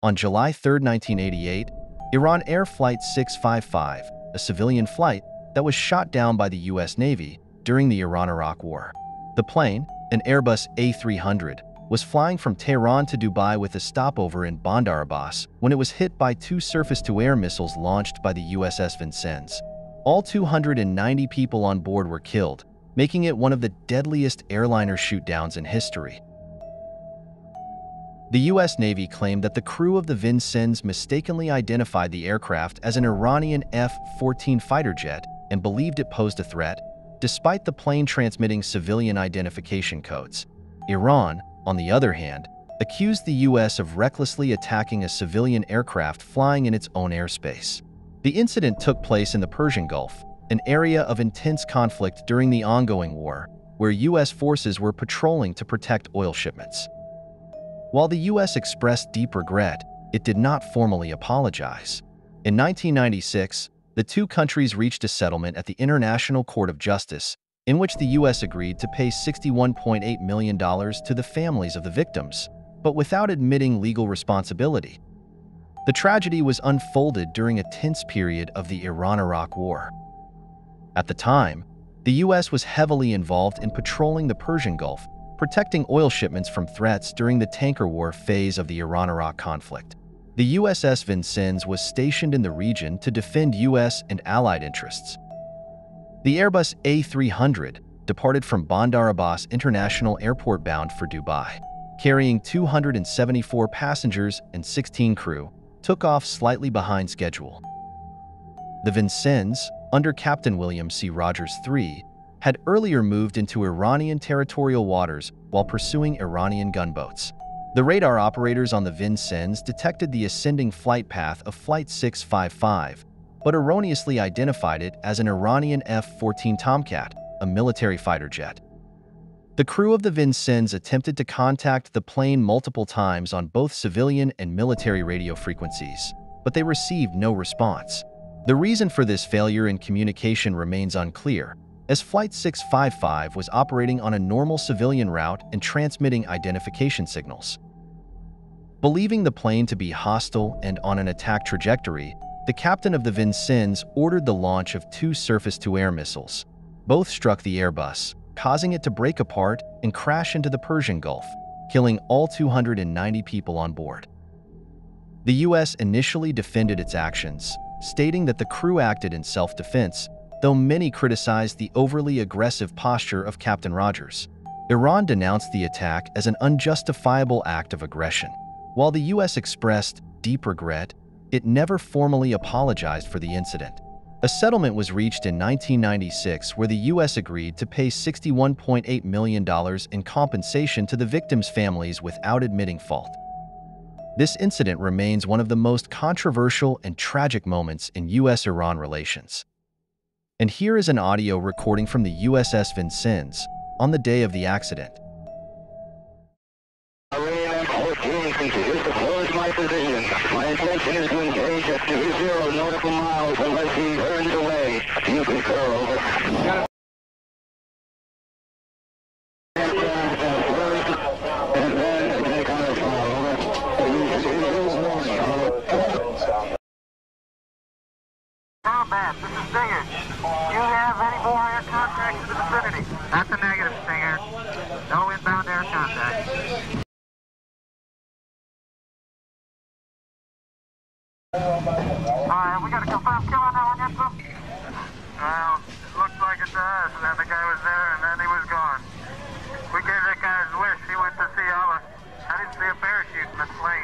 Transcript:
On July 3, 1988, Iran Air Flight 655, a civilian flight that was shot down by the U.S. Navy during the Iran-Iraq War. The plane, an Airbus A300, was flying from Tehran to Dubai with a stopover in Bandar Abbas when it was hit by two surface-to-air missiles launched by the USS Vincennes. All 290 people on board were killed, making it one of the deadliest airliner shootdowns in history. The U.S. Navy claimed that the crew of the Vincennes mistakenly identified the aircraft as an Iranian F-14 fighter jet and believed it posed a threat, despite the plane transmitting civilian identification codes. Iran, on the other hand, accused the U.S. of recklessly attacking a civilian aircraft flying in its own airspace. The incident took place in the Persian Gulf, an area of intense conflict during the ongoing war, where U.S. forces were patrolling to protect oil shipments. While the U.S. expressed deep regret, it did not formally apologize. In 1996, the two countries reached a settlement at the International Court of Justice, in which the U.S. agreed to pay $61.8 million to the families of the victims, but without admitting legal responsibility. The tragedy was unfolded during a tense period of the Iran-Iraq War. At the time, the U.S. was heavily involved in patrolling the Persian Gulf, protecting oil shipments from threats during the tanker war phase of the Iran-Iraq conflict. The USS Vincennes was stationed in the region to defend U.S. and Allied interests. The Airbus A300 departed from Bandar Abbas International Airport bound for Dubai, carrying 274 passengers and 16 crew, took off slightly behind schedule. The Vincennes, under Captain William C. Rogers III, had earlier moved into Iranian territorial waters while pursuing Iranian gunboats. The radar operators on the Vincennes detected the ascending flight path of Flight 655, but erroneously identified it as an Iranian F-14 Tomcat, a military fighter jet. The crew of the Vincennes attempted to contact the plane multiple times on both civilian and military radio frequencies, but they received no response. The reason for this failure in communication remains unclear, as Flight 655 was operating on a normal civilian route and transmitting identification signals. Believing the plane to be hostile and on an attack trajectory, the captain of the Vincennes ordered the launch of two surface-to-air missiles. Both struck the Airbus, causing it to break apart and crash into the Persian Gulf, killing all 290 people on board. The U.S. initially defended its actions, stating that the crew acted in self-defense, though many criticized the overly aggressive posture of Captain Rogers. Iran denounced the attack as an unjustifiable act of aggression. While the U.S. expressed deep regret, it never formally apologized for the incident. A settlement was reached in 1996 where the U.S. agreed to pay $61.8 million in compensation to the victims' families without admitting fault. This incident remains one of the most controversial and tragic moments in U.S.-Iran relations. And here is an audio recording from the USS Vincennes on the day of the accident. My position. My intention is to engage at 20 nautical miles unless he turns away. You concur, over. And then take on a file, Combat, this is Stinger. Do you have any more air contact in the vicinity? That's a negative, Stinger. No inbound air contact. Alright, we got a confirmed kill on that one yet, sir? Well, it looks like it to us, and then the guy was there, and then he was gone. We gave that guy his wish. He went to see Allah. I didn't see a parachute in the plane.